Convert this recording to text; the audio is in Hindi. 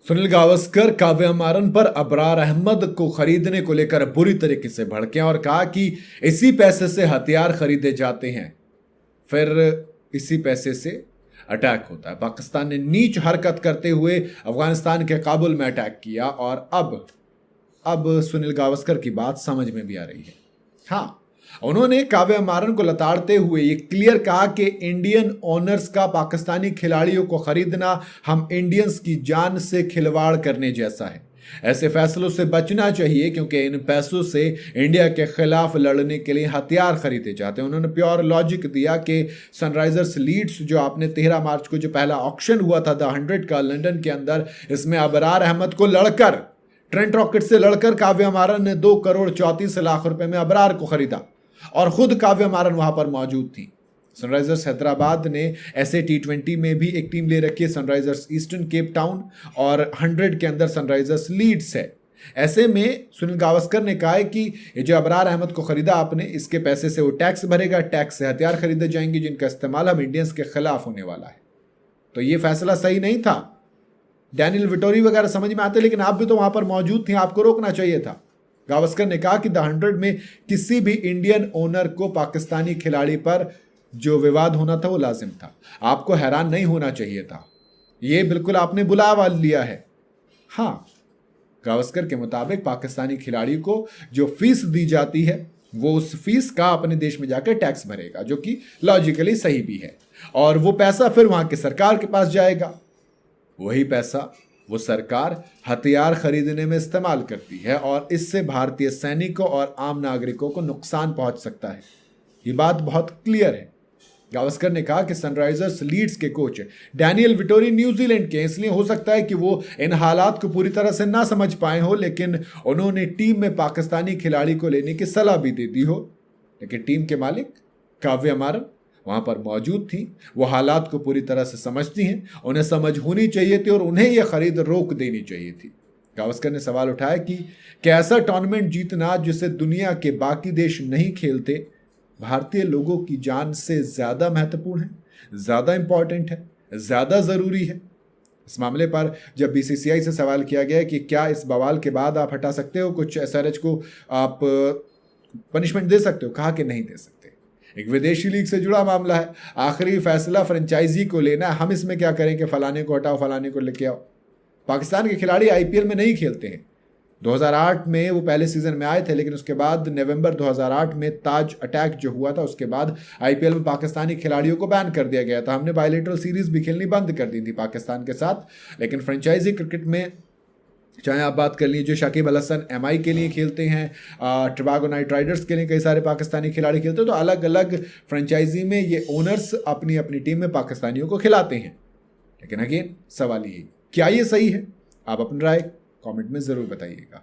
सुनील गावस्कर काव्या मारन पर अबरार अहमद को खरीदने को लेकर बुरी तरीके से भड़के और कहा कि इसी पैसे से हथियार खरीदे जाते हैं, फिर इसी पैसे से अटैक होता है। पाकिस्तान ने नीच हरकत करते हुए अफगानिस्तान के काबुल में अटैक किया और अब सुनील गावस्कर की बात समझ में भी आ रही है। हाँ, उन्होंने काव्या मारन को लताड़ते हुए ये क्लियर कहा कि इंडियन ओनर्स का पाकिस्तानी खिलाड़ियों को खरीदना हम इंडियंस की जान से खिलवाड़ करने जैसा है। ऐसे फैसलों से बचना चाहिए क्योंकि इन पैसों से इंडिया के खिलाफ लड़ने के लिए हथियार खरीदे जाते हैं। उन्होंने प्योर लॉजिक दिया कि सनराइजर्स लीड्स जो आपने 13 मार्च को जो पहला ऑक्शन हुआ था द 100 का लंदन के अंदर, इसमें अबरार अहमद को लड़कर ट्रेंट रॉकेट से लड़कर काव्या मारन ने 2 करोड़ 34 लाख रुपए में अबरार को खरीदा और खुद काव्या मारन वहां पर मौजूद थी। सनराइजर्स हैदराबाद ने ऐसे T20 में भी एक टीम ले रखी है, सनराइजर्स ईस्टर्न केप टाउन, और 100 के अंदर सनराइजर्स लीड्स है। ऐसे में सुनील गावस्कर ने कहा है कि ये जो अबरार अहमद को खरीदा आपने, इसके पैसे से वो टैक्स भरेगा, टैक्स से हथियार खरीदे जाएंगे जिनका इस्तेमाल हम इंडियंस के खिलाफ होने वाला है। तो ये फैसला सही नहीं था। डैनियल विटोरी वगैरह समझ में आते, लेकिन आप भी तो वहां पर मौजूद थे, आपको रोकना चाहिए था। गावस्कर ने कहा कि द 100 में किसी भी इंडियन ओनर को पाकिस्तानी खिलाड़ी पर जो विवाद होना था वो लाजिम था, आपको हैरान नहीं होना चाहिए था। ये बिल्कुल आपने बुलावा लिया है। हाँ, गावस्कर के मुताबिक पाकिस्तानी खिलाड़ी को जो फीस दी जाती है वो उस फीस का अपने देश में जाकर टैक्स भरेगा, जो कि लॉजिकली सही भी है, और वो पैसा फिर वहां की सरकार के पास जाएगा। वही पैसा वो सरकार हथियार खरीदने में इस्तेमाल करती है और इससे भारतीय सैनिकों और आम नागरिकों को नुकसान पहुंच सकता है। ये बात बहुत क्लियर है। गावस्कर ने कहा कि सनराइजर्स लीड्स के कोच डैनियल विटोरी न्यूजीलैंड के, इसलिए हो सकता है कि वो इन हालात को पूरी तरह से ना समझ पाए हो, लेकिन उन्होंने टीम में पाकिस्तानी खिलाड़ी को लेने की सलाह भी दे दी हो। लेकिन टीम के मालिक काव्या मारन वहां पर मौजूद थी, वो हालात को पूरी तरह से समझती हैं, उन्हें समझ होनी चाहिए थी और उन्हें यह खरीद रोक देनी चाहिए थी। गावस्कर ने सवाल उठाया कि कैसा टूर्नामेंट जीतना जिसे दुनिया के बाकी देश नहीं खेलते भारतीय लोगों की जान से ज्यादा महत्वपूर्ण है, ज्यादा इंपॉर्टेंट है, ज्यादा जरूरी है। इस मामले पर जब BCCI से सवाल किया गया कि क्या इस बवाल के बाद आप हटा सकते हो, कुछ SRH को आप पनिशमेंट दे सकते हो, कहा कि नहीं दे सकते। एक विदेशी लीग से जुड़ा मामला है, आखिरी फैसला फ्रेंचाइजी को लेना है, हम इसमें क्या करें कि फलाने को हटाओ, फलाने को लेके आओ। पाकिस्तान के खिलाड़ी IPL में नहीं खेलते हैं। 2008 में वो पहले सीजन में आए थे, लेकिन उसके बाद नवंबर 2008 में ताज अटैक जो हुआ था उसके बाद IPL में पाकिस्तानी खिलाड़ियों को बैन कर दिया गया था। हमने बायलेटरल सीरीज भी खेलनी बंद कर दी थी पाकिस्तान के साथ। लेकिन फ्रेंचाइजी क्रिकेट में चाहे आप बात कर लीजिए, शकीब अल हसन MI के लिए खेलते हैं, टोबागो नाइट राइडर्स के लिए कई सारे पाकिस्तानी खिलाड़ी खेलते हैं, तो अलग अलग फ्रेंचाइजी में ये ओनर्स अपनी अपनी टीम में पाकिस्तानियों को खिलाते हैं। लेकिन अगेन सवाल ये, क्या ये सही है? आप अपनी राय कमेंट में ज़रूर बताइएगा।